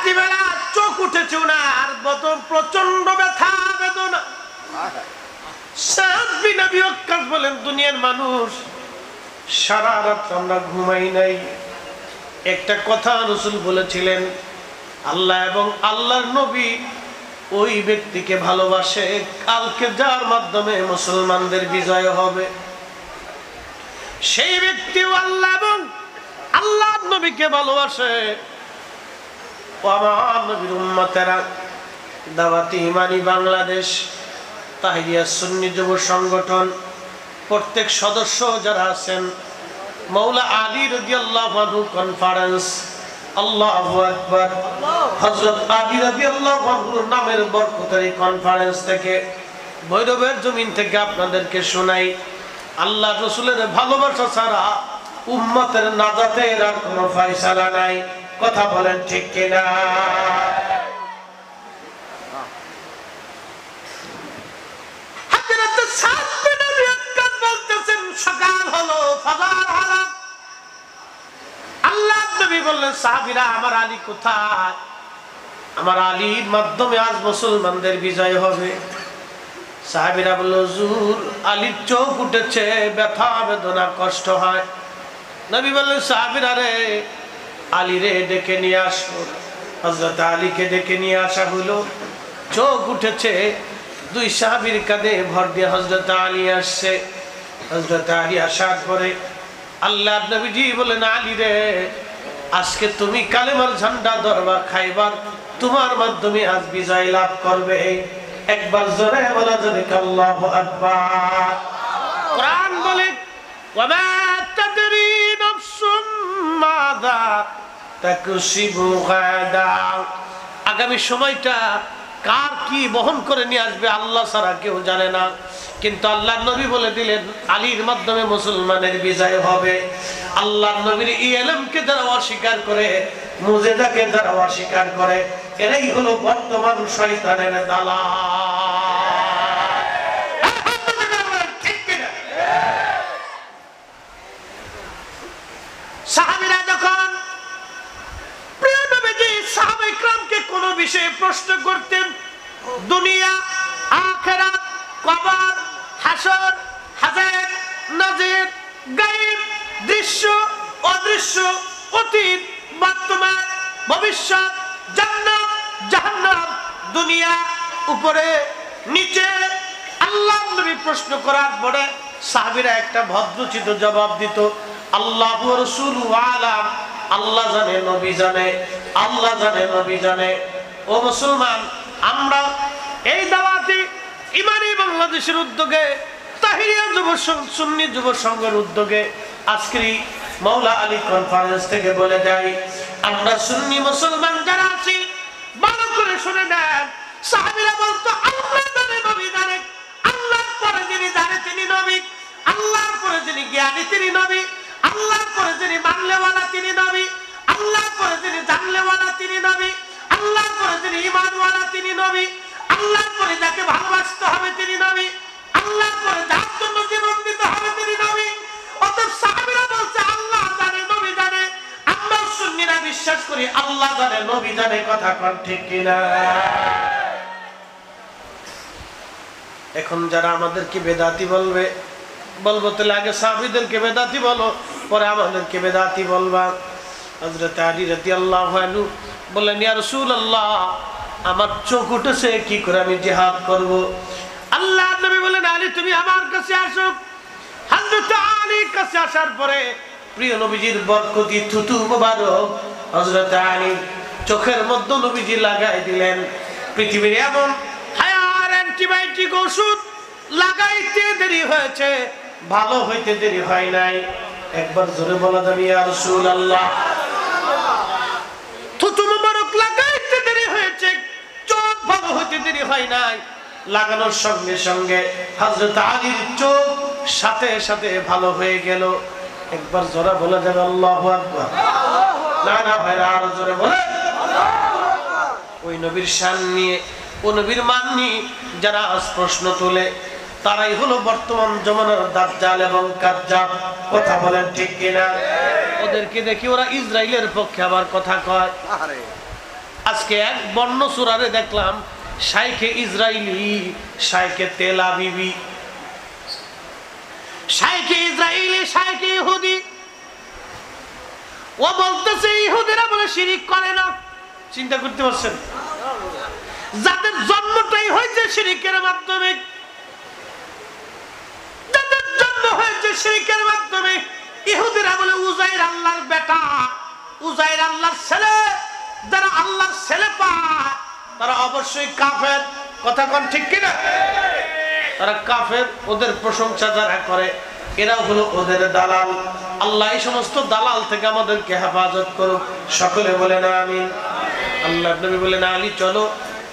রাত্রিবেলা চোখ উঠেছে ওনার, প্রচন্ড ব্যথা বেদনা। সাদ বিন আবি ওয়াক্কাস বলেন, দুনিয়ার মানুষ সারা রাত আমরা ঘুমাই নাই। একটা কথা রাসূল বলেছিলেন, আল্লাহ এবং আল্লাহর নবী ওই ব্যক্তিকে ভালোবাসে কালকে যার মাধ্যমে মুসলমানদের বিজয় হবে। সেই ব্যক্তিও আল্লাহ এবং আল্লাহর নবীকে ভালোবাসে। ও আমার নবীর উম্মতেরা, দাওয়াতি ইমানি বাংলাদেশ তাহিরিয়া সুন্নি যুব সংগঠন প্রত্যেক সদস্য যারা আছেন, মাওলা আলী রাদিয়াল্লাহু আনহু কনফারেন্স, আল্লাহু আকবার, হযরত আলী রাদিয়াল্লাহু আনহুর নামের বরকতের কনফারেন্স থেকে ভৈরবের জমিন থেকে আপনাদেরকে শোনাই, আল্লাহ রাসূলের ভালোবাসা ছাড়া উম্মতের নাজাতের আর কোনো ফয়সালা নাই। কথা বলেন ঠিক কিনা? হযরত সাদ বিন আবি ওয়াক্কাস বলতেছেন, সকাল হলো, ফাজার হলো। আল্লাহর নবী বললেন, সাহাবীরা আমার আলী কোথায়? আমার আলীর মাধ্যমে আজ মুসলমানদের বিজয় হবে। সাহাবীরা বলল, হুজুর আলীর চোখ উঠেছে, ব্যথা বেদনা কষ্ট হয়। নবী বললেন, সাহাবীরা রে, আলী রে ডেকে নিয়ে আসো। হযরত আলীকে ডেকে নিয়ে আসা হলো। চোখ উঠেছে, দুই সাহাবীর কাঁধে ভর দিয়ে হযরত আলী আসছে। হযরত আলী আসার পরে আল্লাহর নবীজি বলেন, আলী রে, আজকে তুমি কালেমার ঝান্ডা ধরবা, খাইবার তোমার মাধ্যমে আজ বিজয় লাভ করবে। একবার জোরে বলা যাবে আল্লাহু আকবার। কোরআন বলে, ওয়ামা তাদরি নাফসুম মাযা তাকসিবু গাদা। আগামী সময়টা কার কি বহন করে নিয়ে আসবে আল্লাহ ছাড়া কেউ জানে না। কিন্তু আল্লাহর নবী বলে দিলেন, আলীর মাধ্যমে মুসলমানের বিজয় হবে। আল্লাহর নবীর এই ইলমকে যারা অস্বীকার করে, মুজিজাকে যারা অস্বীকার করে, এরাই হলো বর্তমান শয়তানের দালাল। সাহাবীরা যখন প্রিয় নবীজি সাহাবায়ে কিরামকে কোন বিষয়ে প্রশ্ন করতেন, দুনিয়া, আখিরাত, কবর, হাসর, হাজার, নাজির, গায়েব, দৃশ্য, অদৃশ্য, অতীত, বর্তমান, ভবিষ্যৎ, জান্নাত, জাহান্নাম, দুনিয়া, উপরে, নিচে, আল্লাহর নবী প্রশ্ন করার পরে সাহাবীরা একটা ভদ্রচিত জবাব দিত, আল্লাহু ওয়া রাসূলু আলাম। আল্লাহ জানে, নবী জানে, আল্লাহ জানে, নবী জানে। ও মুসলমান, আমরা এই দাওয়াতি ইমানি বাংলাদেশের উদ্যোগে, তাহিরিয়া যুব সুন্নি যুব সংঘের উদ্যোগে আজকের মাওলা আলী কনফারেন্স থেকে বলে যাই, আমরা সুন্নি মুসলমান যারা আছি, ভালো করে শুনে নেন। সাহাবীরা বলতো, আল্লাহ জানে, নবী জানে। আল্লাহর পরে যিনি জানে তিনি নবী, আল্লাহর পরে যিনি জ্ঞানী তিনি নবী, আল্লাহর পরে যিনি মানলেওয়ালা তিনি নবী, আল্লাহর পরে যিনি জানলেওয়ালা তিনি নবী, আল্লাহর পরে যিনি ঈমানওয়ালা তিনি নবী, আল্লাহর পরে যাকে ভালোবাসতে হবে তিনি নবী, আল্লাহর পরে যার জন্য জীবন দিতে হবে তিনি নবী। অতএব সাহাবীরা বলছে, আল্লাহ জানে, নবী জানে। আমরা সুন্নিরা বিশ্বাস করি আল্লাহ জানে, নবী জানে। কথা কোন ঠিক কিনা? এখন যারা আমাদেরকে বেদাতি বলবে, বলবো তাহলে আগে সাহাবীদেরকে বেদাতি বলো, পরে আমাদেরকে বেদাতি বলবা। হযরত আলী রাদিয়াল্লাহু আনহু বললেন, ইয়া রাসূলুল্লাহ, আমার চোখ উঠেছে, কি করে আমি জিহাদ করব? আল্লাহর নবী বলেন, আলী তুমি আমার কাছে আসো। হযরত আলীর কাছে আসার পরে প্রিয় নবীজির বরকতি থুতু মোবারক হযরত আলী চোখের মধ্যে নবীজি লাগাই দিলেন। পৃথিবীর এমন হায়ার অ্যান্টিবায়োটিক ওষুধ লাগাইতে দেরি হয়েছে, ভালো হইতে দেরি হয় নাই। একবার জোরে বলা যাবে, ইয়া রাসূলুল্লাহ। থুতু মোবারক লাগাইতে দেরি হয়েছে, চোখ ভালো হইতে দেরি হয় নাই। লাগানোর সঙ্গে সঙ্গে হযরত আলীর চোখ সাথে সাথে ভালো হয়ে গেল। একবার জোরে বলা যাবে, আল্লাহু আকবার। না না ভাইরা, আরো জোরে বলেন। ওই নবীর শান নিয়ে, ও নবীর মান নিয়ে যারা আজ প্রশ্ন তোলে, তারাই হলো বর্তমান জমানার দাজ্জাল এবং কাজ্জাব। কথা বলেন ঠিক কিনা? ওদেরকে দেখি ওরা ইসরায়েলের পক্ষে আবার কথা কয়। আজকে এক বর্ণ সূরারে দেখলাম শাইখে ইসরাইলি, শাইখে তেল আবিবি, শাইখে ইসরাইলি, শাইখে ইহুদি। ও বলতেছে ইহুদিরা বলে শিরিক করে না। চিন্তা করতে পারছেন? যাদের জন্মটাই হয়েছে শিরিকের মাধ্যমে, যাদের জন্ম হয়েছে শিরিকের মাধ্যমে, ইহুদিরা বলে উজাইর আল্লাহর বেটা, উজাইর আল্লাহর ছেলে। যারা আল্লাহর ছেলে পায় তারা অবশ্যই কাফের। কথা কোন ঠিক কিনা? তারা কাফের। ওদের প্রশংসা যারা করে এরা হলো ওদের দালাল। আল্লাহ এই সমস্ত দালাল থেকে আমাদেরকে হেফাজত করুক। সকলে বলেন আমিন। আল্লাহ নবী বলেন, আলী চলো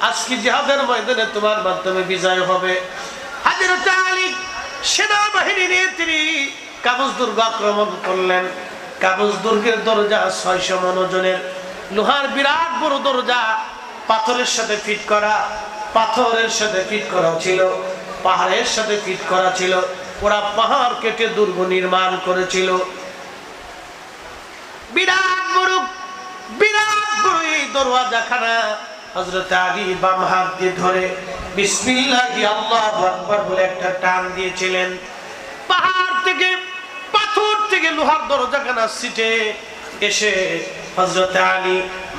আজকে জিহাদের ময়দানে তোমার মাধ্যমে বিজয় হবে। হযরত আলী সেনাবাহিনী নিয়ে তিনি কাবুস দুর্গ আক্রমণ করলেন। কাবুস দুর্গের দরজা 600 মণ ওজনের লোহার বিরাট বড় দরজা, পাথরের সাথে ফিট করা, পাথরের সাথে ফিট করা ছিল, পাহাড়ের সাথে ফিট করা ছিল। ওরা পাহাড় কেটে দুর্গ নির্মাণ করেছিল। বিরাট বড় এই দরওয়াজাখানা হযরত আলী বাম হাত দিয়ে ধরে বিসমিল্লাহি আল্লাহু আকবার বলে একটা টান দিয়েছিলেন। পাহাড় থেকে, পাথর থেকে লোহার দরজাখানা সিটে এসে হযরত আলী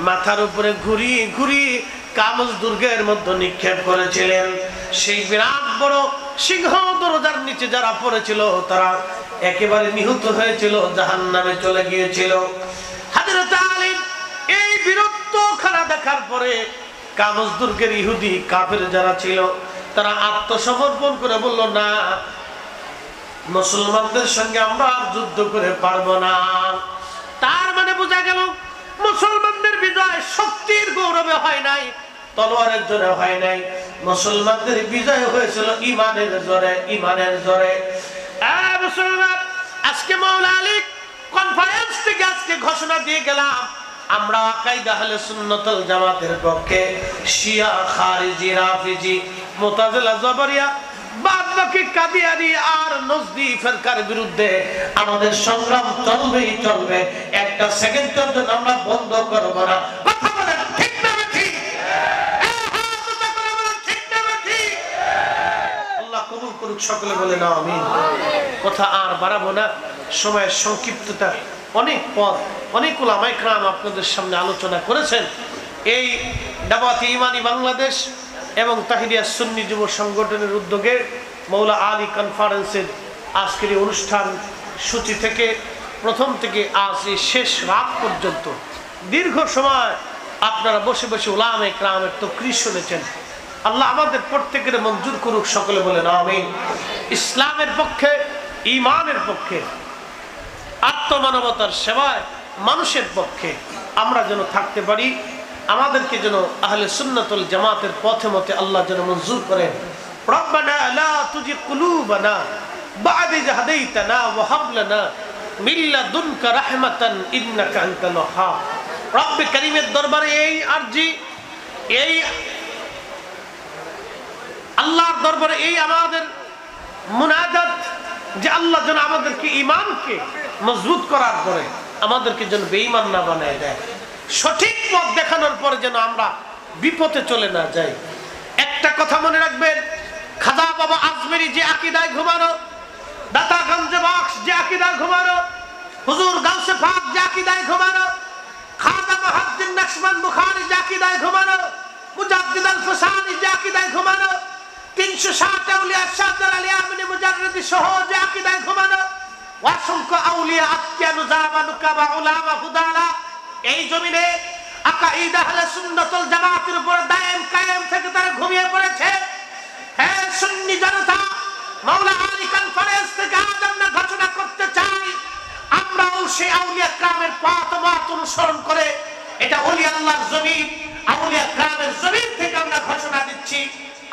মাথার উপরে ঘুরিয়ে ঘুরিয়ে কাবুস দুর্গের মধ্যে নিক্ষেপ করেছিলেন। সেই বিরাট বড় সিংহ দরজার নিচে যারা পড়েছিল তারা একেবারে নিহত হয়েছিল, জাহান্নামে চলে গিয়েছিল। হযরত আলী এই বীরত্ব খেলা দেখার পরে কাবুস দুর্গের ইহুদি কাফের যারা ছিল তারা আত্মসমর্পণ করে বলল, না, মুসলমানদের সঙ্গে আমরা যুদ্ধ করে পারবো না। তার মানে বোঝা গেল মুসলমানদের বিজয় শক্তির গৌরবে হয় নাই, তলোয়ারের জোরে হয় নাই। মুসলমানদের বিজয় হয়েছিল ঈমানের জোরে, ঈমানের জোরে। মুসলমান, আজকে মাওলা আলী কনফারেন্স থেকে আজকে ঘোষণা দিয়ে গেলাম, আমরা আকাইদা আহলে সুন্নাত ওয়াল জামাতের পক্ষে। শিয়া, খারিজি, রাফিজি, মুতাজিলা, জবরিয়া, বাদ বাকি কাদিয়ানি আর নজদি ফিরকার বিরুদ্ধে আমাদের সংগ্রাম চলবেই চলবে। একটা সেকেন্ডের জন্য আমরা বন্ধ করব না। কথা বলেন ঠিক না ঠিক? আল্লাহ কবুল করুক। সকলে বলেন আমিন। কথা আর বাড়াবো না, সময়ের সংক্ষিপ্ততা। অনেক পদ, অনেক উলামায়ে কেরাম আপনাদের সামনে আলোচনা করেছেন। এই দাওয়াতে ইমানি বাংলাদেশ এবং তাহিরিয়া সুন্নি যুব সংগঠনের উদ্যোগে মাওলা আলী কনফারেন্সের আজকের এই অনুষ্ঠান সূচি থেকে প্রথম থেকে আজ এই শেষ রাত পর্যন্ত দীর্ঘ সময় আপনারা বসে বসে উলামায়ে কেরামের তাকরীর শুনেছেন। আল্লাহ আমাদের প্রত্যেকের মঞ্জুর করুক। সকলে বলেন আমিন। ইসলামের পক্ষে, ঈমানের পক্ষে, আত্মমানবতার সেবায়, মানুষের পক্ষে আমরা যেন থাকতে পারি। আমাদেরকে যেন আহলে সুন্নাত ওয়াল জামাতের পথে মতে আল্লাহ যেন মঞ্জুর করেন। রব্বানা লা তুজিগ কুলুবানা বা'দা ইয হাদাইতানা ওয়া হাব লানা মিন লাদুনকা রাহমাতান ইন্নাকা আনতাল ওয়াহ্হাব। রব্বে কারীমের দরবারে এই আরজি, এই আল্লাহর দরবারে এই আমাদের মুনাজাত যে আল্লাহ যেন আমাদেরকে ঈমানকে মজবুত করার পরে আমাদেরকে যেন বেঈমান না বানায় দেয়। সঠিক পথ দেখানোর পরে যেন আমরা বিপথে চলে না যাই। একটা কথা মনে রাখবেন, খাজা বাবা আজমেরি যে আকীদায় ঘুমানো, দাতা গঞ্জে বক্স যে আকীদায় ঘুমানো, হুজুর গাউসে পাক যে আকীদায় ঘুমানো, খাজা মুহাদ্দিস নকশবন্দ বুখারী যে আকীদায় ঘুমানো, মুজাদ্দিদ আল ফুসানি যে আকীদায় ঘুমানো, 360 আউলিয়া শাহজালাল আলী আমিনী মুজাররদি সহ যে আকীদায় ঘুমানো, অসংখ্য আউলিয়া আত্কিয়া নুজামা নুকাবা উলামা হুদালা এই জমিনে আকাইদা আহলে সুন্নাত ওয়াল জামাতের উপর দায়েম কায়েম থেকে তারা ঘুমিয়ে পড়েছে। হে সুন্নি জনতা, মাওলা আলী কনফারেন্স থেকে আজ আমরা ঘোষণা করতে চাই, আমরাও সেই আউলিয়া কেরামের পথ অনুসরণ করে, এটা ওলি আল্লাহর জমিন, আউলিয়া কেরামের জমিন থেকে আমরা ঘোষণা দিচ্ছি,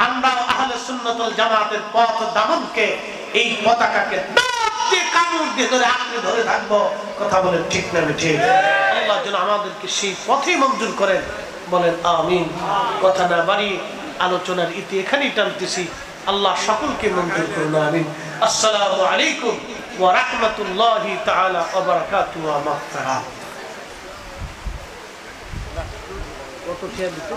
আমরাও আহলে সুন্নাত ওয়াল জামাতের পথ দামনকে, এই পতাকাকে কামড় দিয়ে ধরে আঁকড়ে ধরে থাকবো। কথা বলেন ঠিক না ঠিক? আল্লাহ যেন আমাদেরকে সেই পথে মঞ্জুর করেন। বলেন আমিন। কথা না বাড়ি আলোচনার ইতি এখানেই টানতেছি। আল্লাহ সকলকে মঞ্জুর করুন। আমিন। আসসালামু আলাইকুম ওয়া রাহমাতুল্লাহি তাআলা ওয়া বারাকাতুহু ওয়া মাগফিরাহ। কত শেয়ার দিচ্ছে